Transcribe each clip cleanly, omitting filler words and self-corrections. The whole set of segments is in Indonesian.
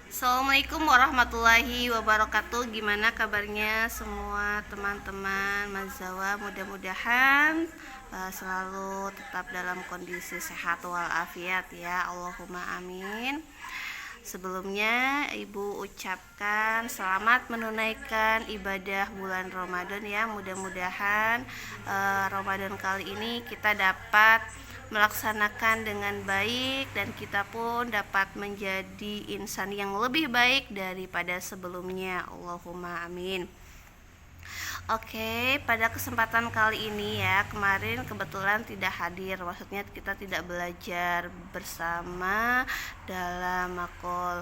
Assalamualaikum warahmatullahi wabarakatuh. Gimana kabarnya semua teman-teman Mazawa? Mudah-mudahan selalu tetap dalam kondisi sehat walafiat ya. Allahumma amin. Sebelumnya Ibu ucapkan selamat menunaikan ibadah bulan Ramadan ya. Mudah-mudahan Ramadan kali ini kita dapat melaksanakan dengan baik dan kita pun dapat menjadi insan yang lebih baik daripada sebelumnya. Allahumma amin. Oke, pada kesempatan kali ini ya, kemarin kebetulan tidak hadir, maksudnya kita tidak belajar bersama dalam makul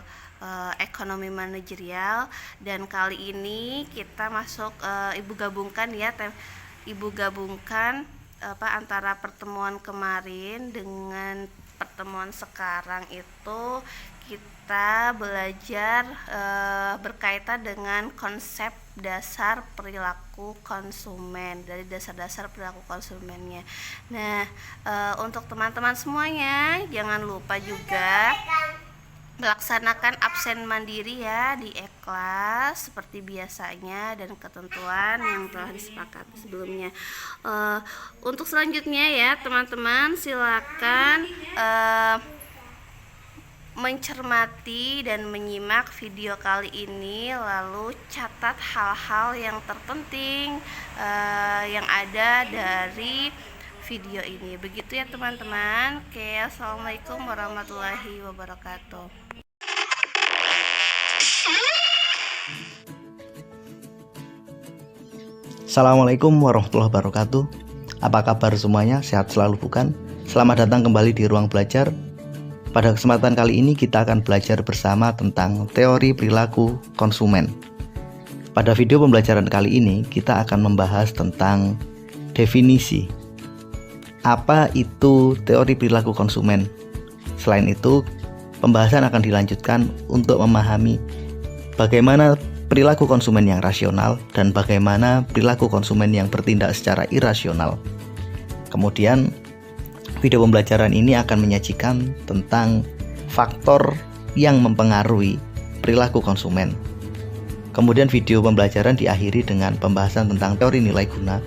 ekonomi manajerial, dan kali ini kita masuk Ibu gabungkan ya, Ibu gabungkan antara pertemuan kemarin dengan pertemuan sekarang itu kita belajar berkaitan dengan konsep dasar perilaku konsumen, dari dasar-dasar perilaku konsumennya. Nah, untuk teman-teman semuanya jangan lupa juga melaksanakan absen mandiri ya di E-kelas seperti biasanya dan ketentuan yang telah disepakati sebelumnya. Untuk selanjutnya ya teman-teman, silakan mencermati dan menyimak video kali ini, lalu catat hal-hal yang terpenting yang ada dari video ini. Begitu ya teman-teman. Oke, assalamualaikum warahmatullahi wabarakatuh. Assalamualaikum warahmatullahi wabarakatuh. Apa kabar semuanya? Sehat selalu bukan? Selamat datang kembali di ruang belajar. Pada kesempatan kali ini kita akan belajar bersama tentang teori perilaku konsumen. Pada video pembelajaran kali ini kita akan membahas tentang definisi. Apa itu teori perilaku konsumen? Selain itu, pembahasan akan dilanjutkan untuk memahami bagaimana perilaku konsumen yang rasional dan bagaimana perilaku konsumen yang bertindak secara irasional. Kemudian, video pembelajaran ini akan menyajikan tentang faktor yang mempengaruhi perilaku konsumen. Kemudian video pembelajaran diakhiri dengan pembahasan tentang teori nilai guna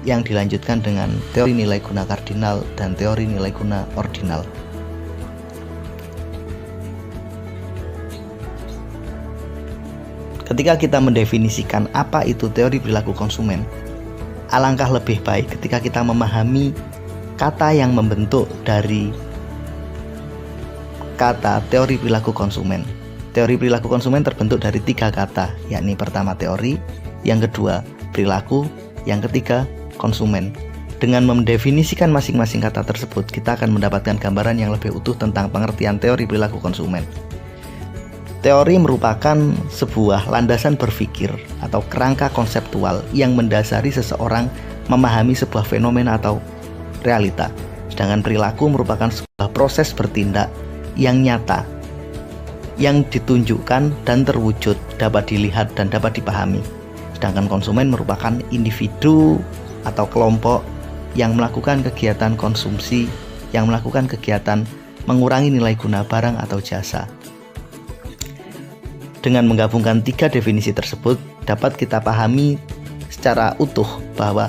yang dilanjutkan dengan teori nilai guna kardinal dan teori nilai guna ordinal. Ketika kita mendefinisikan apa itu teori perilaku konsumen, alangkah lebih baik ketika kita memahami kata yang membentuk dari kata teori perilaku konsumen. Teori perilaku konsumen terbentuk dari 3 kata, yakni pertama teori, yang kedua perilaku, yang ketiga konsumen. Dengan mendefinisikan masing-masing kata tersebut, kita akan mendapatkan gambaran yang lebih utuh tentang pengertian teori perilaku konsumen. Teori merupakan sebuah landasan berpikir atau kerangka konseptual yang mendasari seseorang memahami sebuah fenomena atau realita. Sedangkan perilaku merupakan sebuah proses bertindak yang nyata, yang ditunjukkan dan terwujud, dapat dilihat dan dapat dipahami. Sedangkan konsumen merupakan individu atau kelompok yang melakukan kegiatan konsumsi, yang melakukan kegiatan mengurangi nilai guna barang atau jasa. Dengan menggabungkan 3 definisi tersebut, dapat kita pahami secara utuh bahwa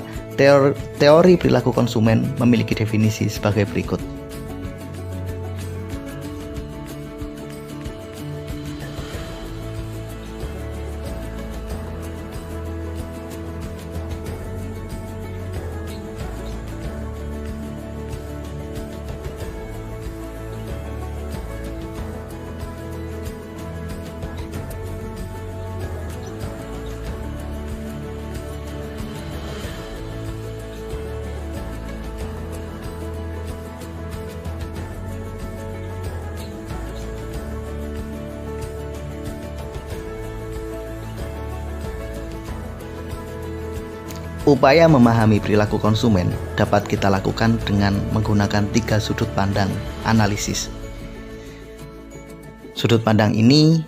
teori perilaku konsumen memiliki definisi sebagai berikut. Upaya memahami perilaku konsumen dapat kita lakukan dengan menggunakan 3 sudut pandang analisis. Sudut pandang ini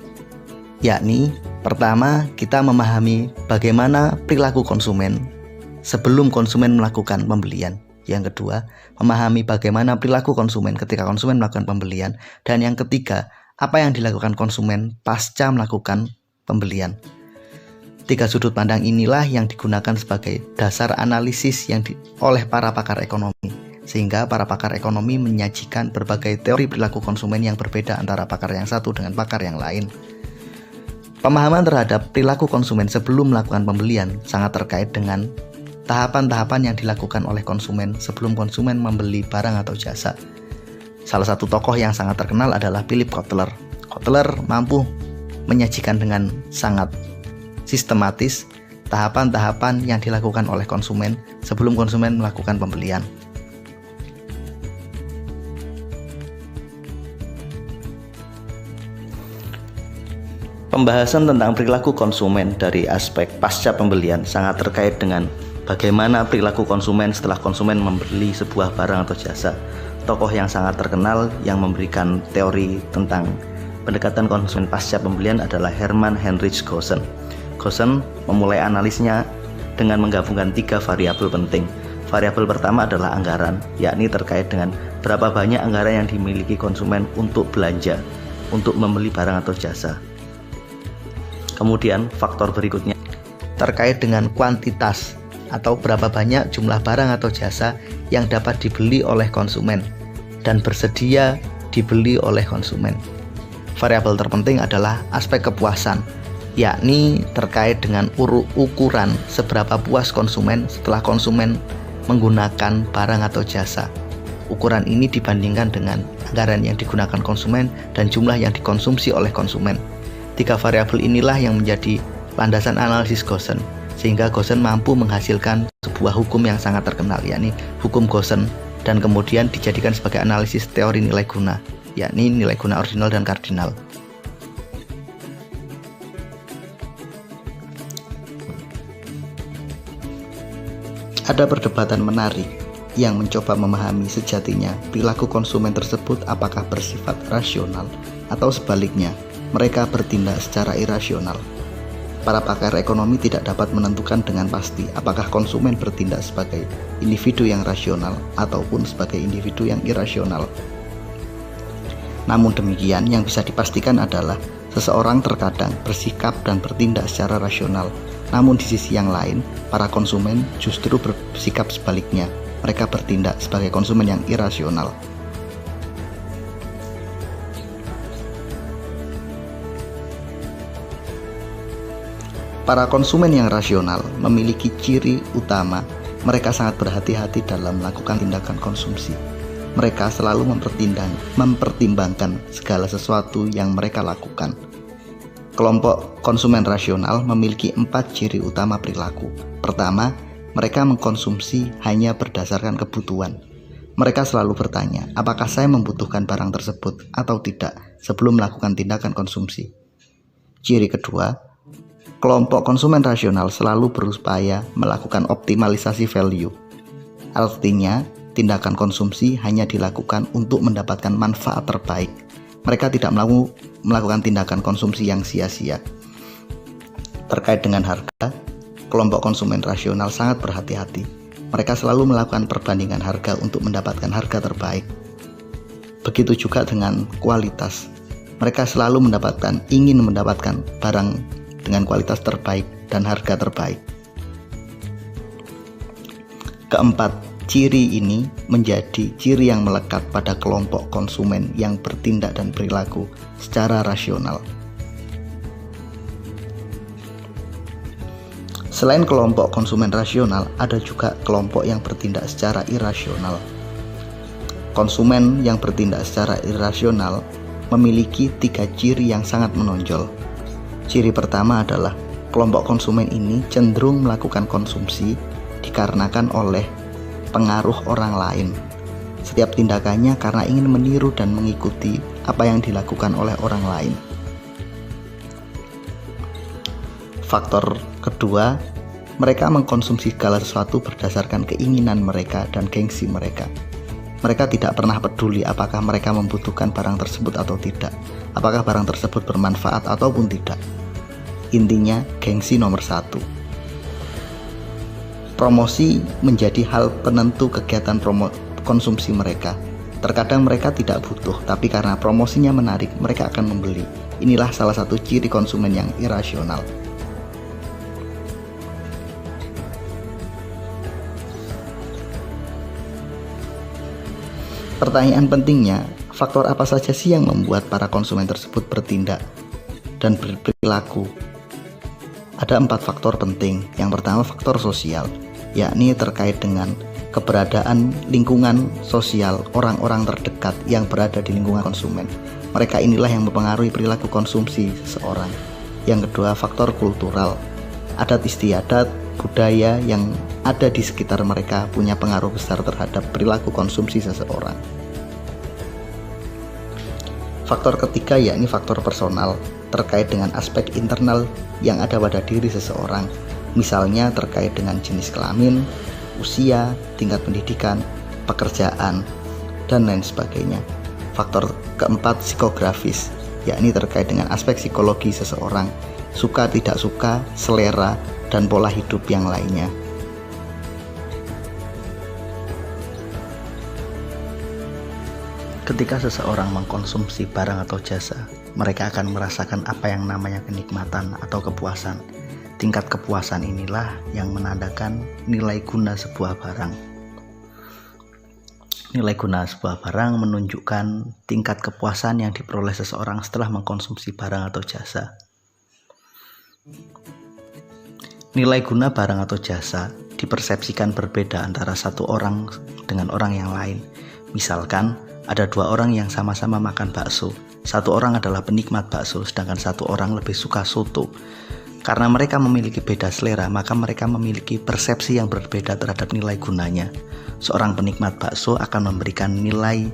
yakni pertama, kita memahami bagaimana perilaku konsumen sebelum konsumen melakukan pembelian. Yang kedua, memahami bagaimana perilaku konsumen ketika konsumen melakukan pembelian. Dan yang ketiga, Apa yang dilakukan konsumen pasca melakukan pembelian? 3 sudut pandang inilah yang digunakan sebagai dasar analisis oleh para pakar ekonomi, sehingga para pakar ekonomi menyajikan berbagai teori perilaku konsumen yang berbeda antara pakar yang satu dengan pakar yang lain. Pemahaman terhadap perilaku konsumen sebelum melakukan pembelian sangat terkait dengan tahapan-tahapan yang dilakukan oleh konsumen sebelum konsumen membeli barang atau jasa. Salah satu tokoh yang sangat terkenal adalah Philip Kotler. Kotler mampu menyajikan dengan sangat sistematis tahapan-tahapan yang dilakukan oleh konsumen sebelum konsumen melakukan pembelian. Pembahasan tentang perilaku konsumen dari aspek pasca pembelian sangat terkait dengan bagaimana perilaku konsumen setelah konsumen membeli sebuah barang atau jasa. Tokoh yang sangat terkenal yang memberikan teori tentang pendekatan konsumen pasca pembelian adalah Hermann Heinrich Goosen. Goosen memulai analisnya dengan menggabungkan 3 variabel penting. Variabel pertama adalah anggaran, yakni terkait dengan berapa banyak anggaran yang dimiliki konsumen untuk belanja, untuk membeli barang atau jasa. Kemudian faktor berikutnya terkait dengan kuantitas atau berapa banyak jumlah barang atau jasa yang dapat dibeli oleh konsumen dan bersedia dibeli oleh konsumen. Variabel terpenting adalah aspek kepuasan, yakni terkait dengan ukuran seberapa puas konsumen setelah konsumen menggunakan barang atau jasa. Ukuran ini dibandingkan dengan anggaran yang digunakan konsumen dan jumlah yang dikonsumsi oleh konsumen. 3 variabel inilah yang menjadi landasan analisis Goosen, sehingga Goosen mampu menghasilkan sebuah hukum yang sangat terkenal, yakni hukum Goosen, dan kemudian dijadikan sebagai analisis teori nilai guna, yakni nilai guna ordinal dan kardinal. Ada perdebatan menarik yang mencoba memahami sejatinya perilaku konsumen tersebut apakah bersifat rasional atau sebaliknya mereka bertindak secara irasional. Para pakar ekonomi tidak dapat menentukan dengan pasti apakah konsumen bertindak sebagai individu yang rasional ataupun sebagai individu yang irasional. Namun demikian, yang bisa dipastikan adalah seseorang terkadang bersikap dan bertindak secara rasional. Namun di sisi yang lain, para konsumen justru bersikap sebaliknya. Mereka bertindak sebagai konsumen yang irasional. Para konsumen yang rasional memiliki ciri utama, mereka sangat berhati-hati dalam melakukan tindakan konsumsi. Mereka selalu mempertimbangkan segala sesuatu yang mereka lakukan. Kelompok konsumen rasional memiliki 4 ciri utama perilaku. Pertama, mereka mengkonsumsi hanya berdasarkan kebutuhan. Mereka selalu bertanya, apakah saya membutuhkan barang tersebut atau tidak sebelum melakukan tindakan konsumsi. Ciri kedua, kelompok konsumen rasional selalu berupaya melakukan optimalisasi value. Artinya, tindakan konsumsi hanya dilakukan untuk mendapatkan manfaat terbaik. Mereka tidak melakukan tindakan konsumsi yang sia-sia. Terkait dengan harga, kelompok konsumen rasional sangat berhati-hati. Mereka selalu melakukan perbandingan harga untuk mendapatkan harga terbaik. Begitu juga dengan kualitas. Mereka selalu ingin mendapatkan barang dengan kualitas terbaik dan harga terbaik. Keempat, ciri ini menjadi ciri yang melekat pada kelompok konsumen yang bertindak dan perilaku secara rasional. Selain kelompok konsumen rasional, ada juga kelompok yang bertindak secara irasional. Konsumen yang bertindak secara irasional memiliki 3 ciri yang sangat menonjol. Ciri pertama adalah kelompok konsumen ini cenderung melakukan konsumsi dikarenakan oleh pengaruh orang lain. Setiap tindakannya karena ingin meniru dan mengikuti apa yang dilakukan oleh orang lain. Faktor kedua, mereka mengkonsumsi segala sesuatu berdasarkan keinginan mereka dan gengsi mereka. Mereka tidak pernah peduli apakah mereka membutuhkan barang tersebut atau tidak, apakah barang tersebut bermanfaat ataupun tidak. Intinya, gengsi nomor 1. Promosi menjadi hal penentu kegiatan konsumsi mereka. Terkadang mereka tidak butuh, tapi karena promosinya menarik, mereka akan membeli. Inilah salah satu ciri konsumen yang irasional. Pertanyaan pentingnya, faktor apa saja sih yang membuat para konsumen tersebut bertindak dan berperilaku? Ada 4 faktor penting. Yang pertama, faktor sosial, yakni terkait dengan keberadaan lingkungan sosial orang-orang terdekat yang berada di lingkungan konsumen. Mereka inilah yang mempengaruhi perilaku konsumsi seseorang. Yang kedua, faktor kultural. Adat istiadat, budaya yang ada di sekitar mereka punya pengaruh besar terhadap perilaku konsumsi seseorang. Faktor ketiga yakni faktor personal, terkait dengan aspek internal yang ada pada diri seseorang. Misalnya terkait dengan jenis kelamin, usia, tingkat pendidikan, pekerjaan, dan lain sebagainya. Faktor keempat, psikografis, yakni terkait dengan aspek psikologi seseorang, suka tidak suka, selera, dan pola hidup yang lainnya. Ketika seseorang mengkonsumsi barang atau jasa, mereka akan merasakan apa yang namanya kenikmatan atau kepuasan. Tingkat kepuasan inilah yang menandakan nilai guna sebuah barang. Nilai guna sebuah barang menunjukkan tingkat kepuasan yang diperoleh seseorang setelah mengkonsumsi barang atau jasa. Nilai guna barang atau jasa dipersepsikan berbeda antara satu orang dengan orang yang lain. Misalkan, ada 2 orang yang sama-sama makan bakso. Satu orang adalah penikmat bakso, sedangkan satu orang lebih suka soto. Karena mereka memiliki beda selera, maka mereka memiliki persepsi yang berbeda terhadap nilai gunanya. Seorang penikmat bakso akan memberikan nilai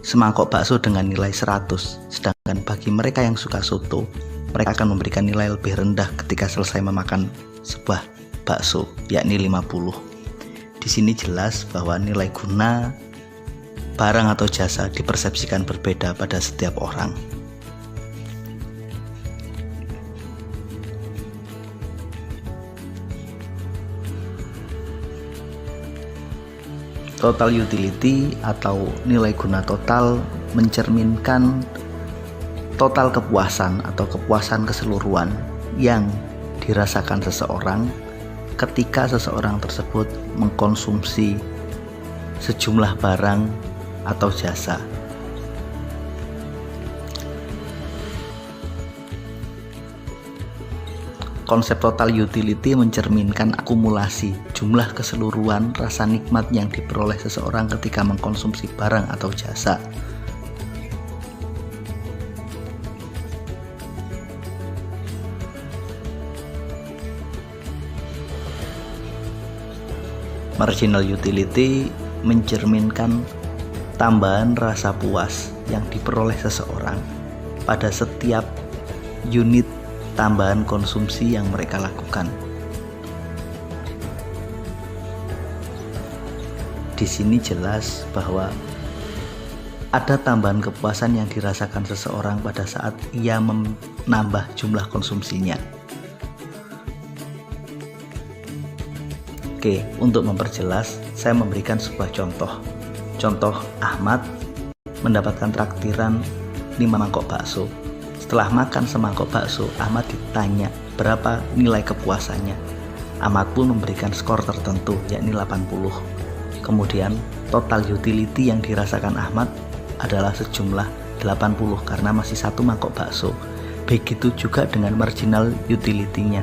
semangkok bakso dengan nilai 100, sedangkan bagi mereka yang suka soto, mereka akan memberikan nilai lebih rendah ketika selesai memakan sebuah bakso, yakni 50. Di sini jelas bahwa nilai guna barang atau jasa dipersepsikan berbeda pada setiap orang. Total utility atau nilai guna total mencerminkan total kepuasan atau kepuasan keseluruhan yang dirasakan seseorang ketika seseorang tersebut mengkonsumsi sejumlah barang atau jasa. Konsep total utility mencerminkan akumulasi jumlah keseluruhan rasa nikmat yang diperoleh seseorang ketika mengkonsumsi barang atau jasa. Marginal utility mencerminkan tambahan rasa puas yang diperoleh seseorang pada setiap unit tambahan konsumsi yang mereka lakukan. Di sini jelas bahwa ada tambahan kepuasan yang dirasakan seseorang pada saat ia menambah jumlah konsumsinya. Oke, untuk memperjelas, saya memberikan sebuah contoh. Contoh, Ahmad mendapatkan traktiran 5 mangkok bakso. Setelah makan semangkok bakso, Ahmad ditanya berapa nilai kepuasannya. Ahmad pun memberikan skor tertentu, yakni 80. Kemudian, total utility yang dirasakan Ahmad adalah sejumlah 80 karena masih 1 mangkok bakso. Begitu juga dengan marginal utility-nya.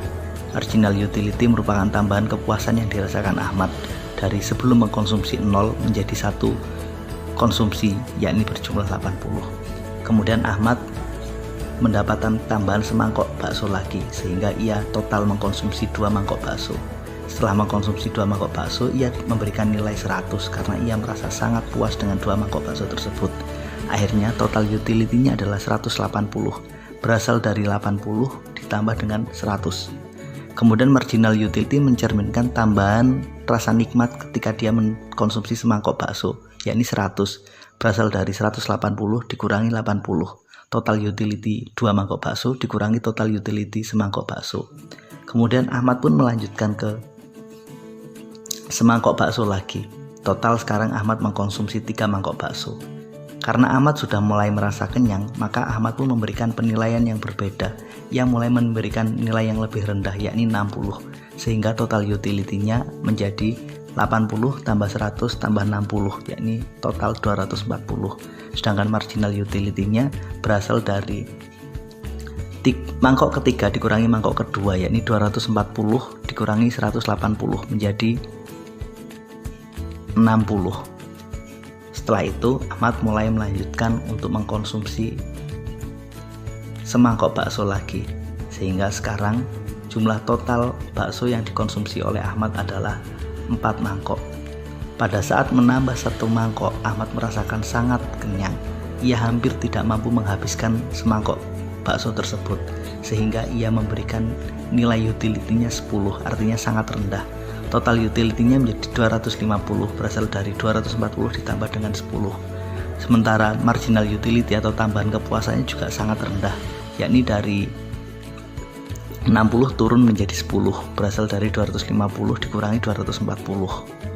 Marginal utility merupakan tambahan kepuasan yang dirasakan Ahmad dari sebelum mengkonsumsi 0 menjadi 1 konsumsi, yakni berjumlah 80. Kemudian Ahmad mendapatkan tambahan semangkok bakso lagi sehingga ia total mengkonsumsi 2 mangkok bakso. Setelah mengkonsumsi 2 mangkok bakso, ia memberikan nilai 100 karena ia merasa sangat puas dengan 2 mangkok bakso tersebut. Akhirnya total utility-nya adalah 180, berasal dari 80 ditambah dengan 100. Kemudian marginal utility mencerminkan tambahan rasa nikmat ketika dia mengkonsumsi semangkok bakso, yakni 100, berasal dari 180 dikurangi 80. Total utility 2 mangkok bakso dikurangi total utility semangkok bakso. Kemudian Ahmad pun melanjutkan ke semangkok bakso lagi. Total sekarang Ahmad mengkonsumsi 3 mangkok bakso. Karena Ahmad sudah mulai merasa kenyang, maka Ahmad pun memberikan penilaian yang berbeda. Ia mulai memberikan nilai yang lebih rendah, yakni 60, sehingga total utility-nya menjadi 80 tambah 100 tambah 60, yakni total 240. Sedangkan marginal utility-nya berasal dari mangkok ketiga dikurangi mangkok kedua, yakni 240 dikurangi 180 menjadi 60. Setelah itu Ahmad mulai melanjutkan untuk mengkonsumsi semangkok bakso lagi, sehingga sekarang jumlah total bakso yang dikonsumsi oleh Ahmad adalah 4 mangkok. Pada saat menambah 1 mangkok, Ahmad merasakan sangat kenyang. Ia hampir tidak mampu menghabiskan semangkok bakso tersebut, sehingga ia memberikan nilai utility-nya 10, artinya sangat rendah. Total utility-nya menjadi 250, berasal dari 240 ditambah dengan 10. Sementara marginal utility atau tambahan kepuasannya juga sangat rendah, yakni dari 60 turun menjadi 10, berasal dari 250 dikurangi 240.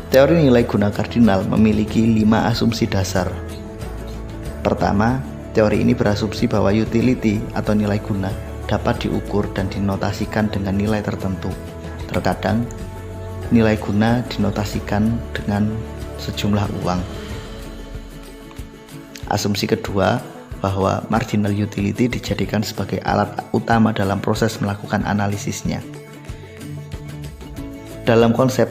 Teori nilai guna kardinal memiliki 5 asumsi dasar. Pertama, teori ini berasumsi bahwa utility atau nilai guna dapat diukur dan dinotasikan dengan nilai tertentu. Terkadang, nilai guna dinotasikan dengan sejumlah uang. Asumsi kedua, bahwa marginal utility dijadikan sebagai alat utama dalam proses melakukan analisisnya. Dalam konsep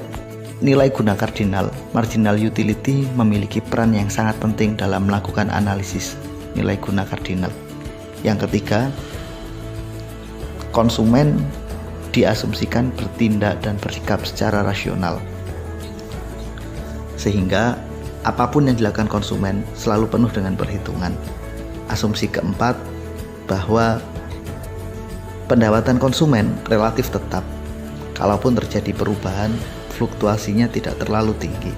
nilai guna kardinal, marginal utility memiliki peran yang sangat penting dalam melakukan analisis nilai guna kardinal. Yang ketiga, konsumen diasumsikan bertindak dan bersikap secara rasional, sehingga apapun yang dilakukan konsumen selalu penuh dengan perhitungan. Asumsi keempat, bahwa pendapatan konsumen relatif tetap. Kalaupun terjadi perubahan, fluktuasinya tidak terlalu tinggi.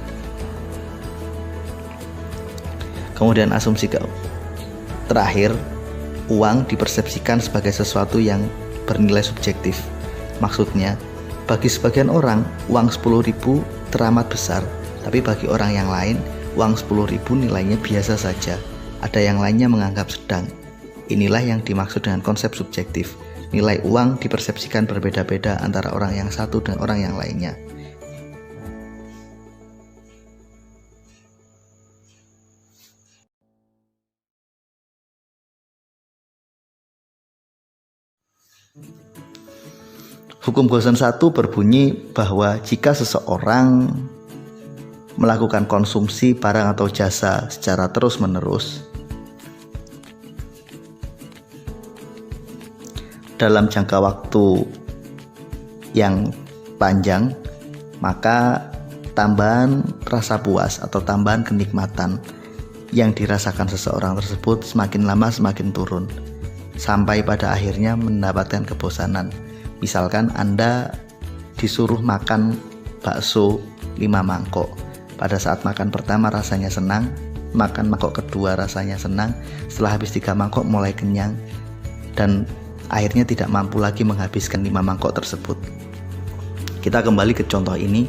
Kemudian asumsi terakhir, uang dipersepsikan sebagai sesuatu yang bernilai subjektif. Maksudnya, bagi sebagian orang, uang 10.000 teramat besar, tapi bagi orang yang lain, uang 10.000 nilainya biasa saja. Ada yang lainnya menganggap sedang. Inilah yang dimaksud dengan konsep subjektif. Nilai uang dipersepsikan berbeda-beda antara orang yang satu dan orang yang lainnya. Hukum Gaussian 1 berbunyi bahwa jika seseorang melakukan konsumsi barang atau jasa secara terus-menerus dalam jangka waktu yang panjang, maka tambahan rasa puas atau tambahan kenikmatan yang dirasakan seseorang tersebut semakin lama semakin turun, sampai pada akhirnya mendapatkan kebosanan. Misalkan Anda disuruh makan bakso 5 mangkok. Pada saat makan pertama rasanya senang, makan mangkok kedua rasanya senang, setelah habis 3 mangkok mulai kenyang, dan akhirnya tidak mampu lagi menghabiskan 5 mangkok tersebut. Kita kembali ke contoh ini.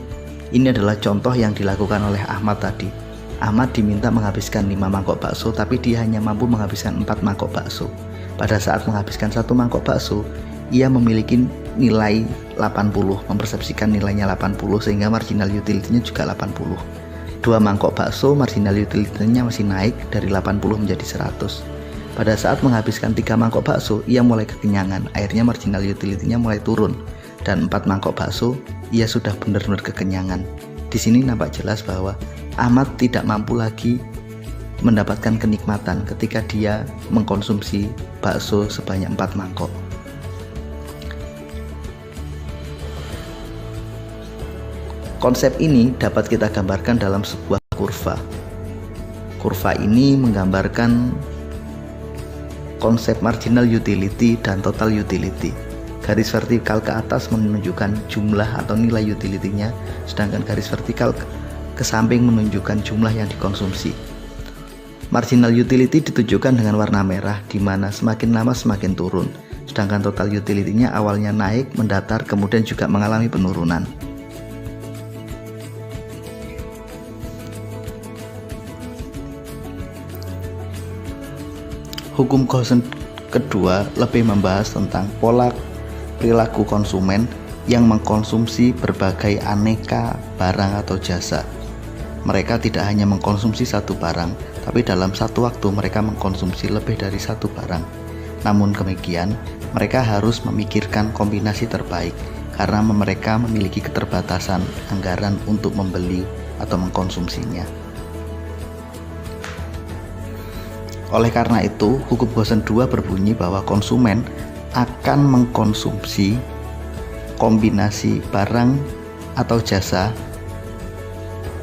Ini adalah contoh yang dilakukan oleh Ahmad tadi. Ahmad diminta menghabiskan 5 mangkok bakso, tapi dia hanya mampu menghabiskan 4 mangkok bakso. Pada saat menghabiskan 1 mangkok bakso, ia memiliki nilai 80, mempersepsikan nilainya 80, sehingga marginal utility-nya juga 80. 2 mangkok bakso, marginal utility-nya masih naik dari 80 menjadi 100. Pada saat menghabiskan 3 mangkok bakso, ia mulai kekenyangan, akhirnya marginal utility-nya mulai turun, dan 4 mangkok bakso, ia sudah benar-benar kekenyangan. Di sini nampak jelas bahwa Ahmad tidak mampu lagi mendapatkan kenikmatan ketika dia mengkonsumsi bakso sebanyak 4 mangkok. Konsep ini dapat kita gambarkan dalam sebuah kurva. Kurva ini menggambarkan konsep marginal utility dan total utility. Garis vertikal ke atas menunjukkan jumlah atau nilai utility-nya, sedangkan garis vertikal ke samping menunjukkan jumlah yang dikonsumsi. Marginal utility ditunjukkan dengan warna merah, di mana semakin lama semakin turun, sedangkan total utility-nya awalnya naik, mendatar, kemudian juga mengalami penurunan. Hukum Gaussian kedua lebih membahas tentang pola perilaku konsumen yang mengkonsumsi berbagai aneka barang atau jasa. Mereka tidak hanya mengkonsumsi satu barang, tapi dalam satu waktu mereka mengkonsumsi lebih dari satu barang. Namun demikian, mereka harus memikirkan kombinasi terbaik karena mereka memiliki keterbatasan anggaran untuk membeli atau mengkonsumsinya. Oleh karena itu, hukum Gaussian 2 berbunyi bahwa konsumen akan mengkonsumsi kombinasi barang atau jasa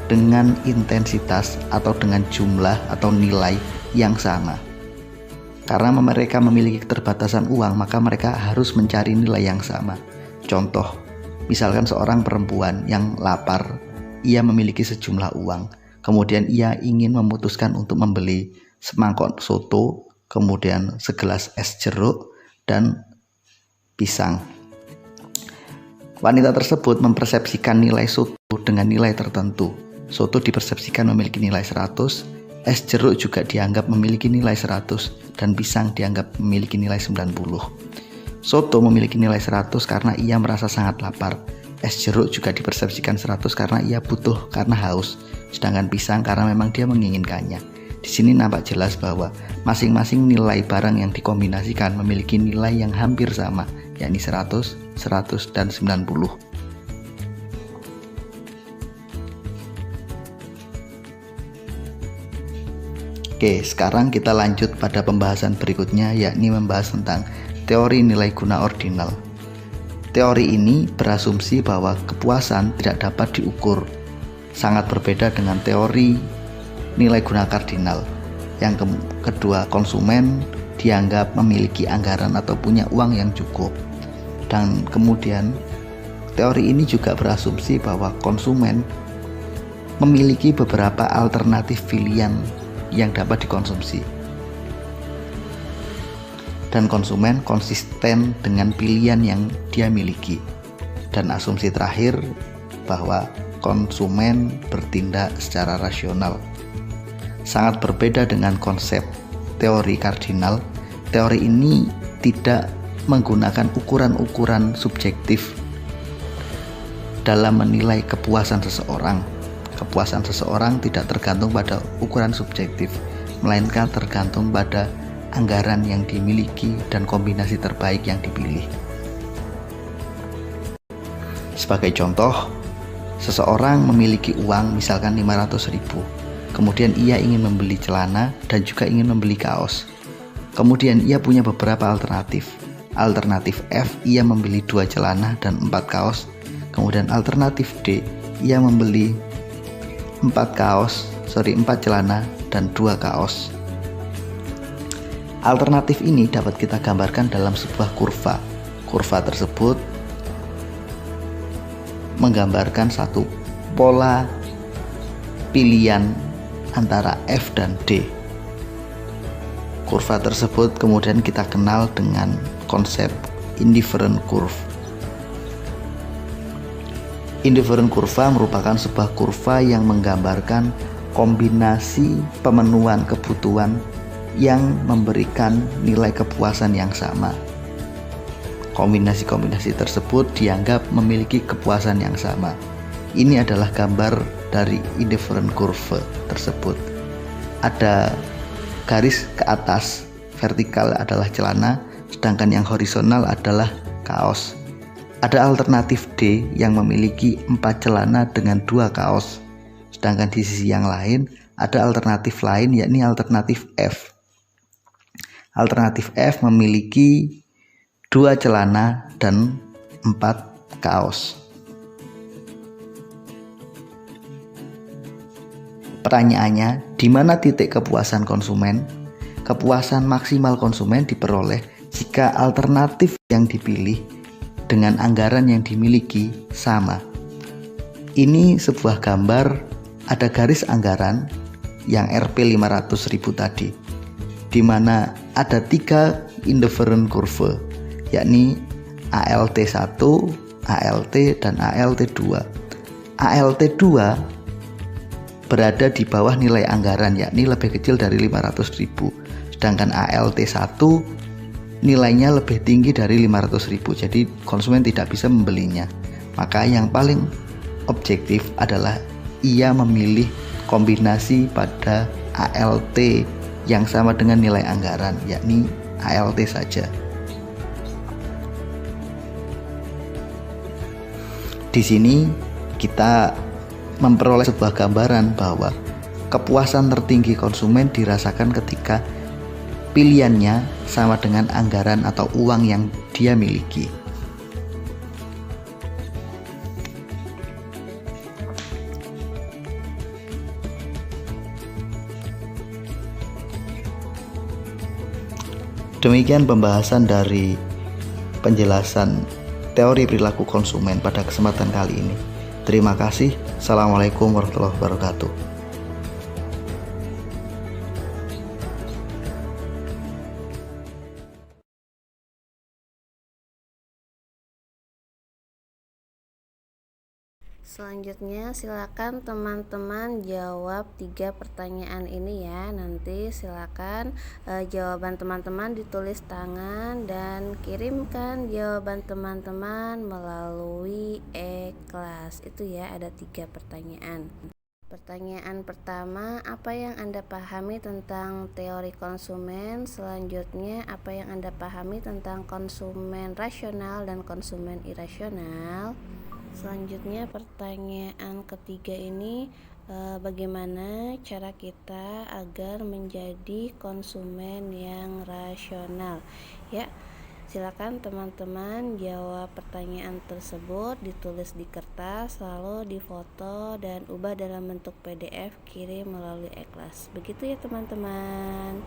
dengan intensitas atau dengan jumlah atau nilai yang sama. Karena mereka memiliki keterbatasan uang, maka mereka harus mencari nilai yang sama. Contoh, misalkan seorang perempuan yang lapar, ia memiliki sejumlah uang, kemudian ia ingin memutuskan untuk membeli semangkok soto, kemudian segelas es jeruk, dan pisang. Wanita tersebut mempersepsikan nilai soto dengan nilai tertentu. Soto dipersepsikan memiliki nilai 100, es jeruk juga dianggap memiliki nilai 100, dan pisang dianggap memiliki nilai 90. Soto memiliki nilai 100 karena ia merasa sangat lapar. Es jeruk juga dipersepsikan 100 karena ia butuh karena haus, sedangkan pisang karena memang dia menginginkannya. Di sini nampak jelas bahwa masing-masing nilai barang yang dikombinasikan memiliki nilai yang hampir sama, yakni 100, 100, dan 90. Oke, sekarang kita lanjut pada pembahasan berikutnya, yakni membahas tentang teori nilai guna ordinal. Teori ini berasumsi bahwa kepuasan tidak dapat diukur, sangat berbeda dengan teori nilai guna kardinal. Yang kedua, konsumen dianggap memiliki anggaran atau punya uang yang cukup. Dan kemudian teori ini juga berasumsi bahwa konsumen memiliki beberapa alternatif pilihan yang dapat dikonsumsi. Dan konsumen konsisten dengan pilihan yang dia miliki. Dan asumsi terakhir bahwa konsumen bertindak secara rasional. Sangat berbeda dengan konsep teori kardinal. Teori ini tidak menggunakan ukuran-ukuran subjektif dalam menilai kepuasan seseorang. Kepuasan seseorang tidak tergantung pada ukuran subjektif, melainkan tergantung pada anggaran yang dimiliki dan kombinasi terbaik yang dipilih. Sebagai contoh, seseorang memiliki uang misalkan 500.000. Kemudian ia ingin membeli celana dan juga ingin membeli kaos. Kemudian ia punya beberapa alternatif. Alternatif F, ia membeli 2 celana dan 4 kaos. Kemudian alternatif D, ia membeli 4 celana dan 2 kaos. Alternatif ini dapat kita gambarkan dalam sebuah kurva. Kurva tersebut menggambarkan satu pola pilihan antara F dan D. Kurva tersebut kemudian kita kenal dengan konsep indifferent curve. Indifferent kurva merupakan sebuah kurva yang menggambarkan kombinasi pemenuhan kebutuhan yang memberikan nilai kepuasan yang sama. Kombinasi-kombinasi tersebut dianggap memiliki kepuasan yang sama. Ini adalah gambar dari indifferent curve tersebut. Ada garis ke atas, vertikal adalah celana, sedangkan yang horizontal adalah kaos. Ada alternatif D yang memiliki 4 celana dengan 2 kaos, sedangkan di sisi yang lain ada alternatif lain, yakni alternatif F. Alternatif F memiliki 2 celana dan 4 kaos. Pertanyaannya, di mana titik kepuasan konsumen? Kepuasan maksimal konsumen diperoleh jika alternatif yang dipilih dengan anggaran yang dimiliki sama. Ini sebuah gambar, ada garis anggaran yang Rp 500.000 tadi, di mana ada 3 indifferent curve, yakni ALT1, ALT, dan ALT2. ALT2 berada di bawah nilai anggaran, yakni lebih kecil dari 500.000, sedangkan ALT1 nilainya lebih tinggi dari 500.000, jadi konsumen tidak bisa membelinya. Maka yang paling objektif adalah ia memilih kombinasi pada ALT yang sama dengan nilai anggaran, yakni ALT saja. Di sini kita memperoleh sebuah gambaran bahwa kepuasan tertinggi konsumen dirasakan ketika pilihannya sama dengan anggaran atau uang yang dia miliki. Demikian pembahasan dari penjelasan teori perilaku konsumen pada kesempatan kali ini. Terima kasih. Assalamualaikum warahmatullahi wabarakatuh. Selanjutnya silakan teman-teman jawab 3 pertanyaan ini ya. Nanti silakan jawaban teman-teman ditulis tangan dan kirimkan jawaban teman-teman melalui e-kelas. Itu ya, ada 3 pertanyaan. Pertanyaan pertama, apa yang Anda pahami tentang teori konsumen? Selanjutnya, apa yang Anda pahami tentang konsumen rasional dan konsumen irasional? Selanjutnya pertanyaan ketiga ini, bagaimana cara kita agar menjadi konsumen yang rasional? Ya, silakan teman-teman jawab pertanyaan tersebut, ditulis di kertas, lalu difoto dan ubah dalam bentuk PDF, kirim melalui e-kelas. Begitu ya teman-teman.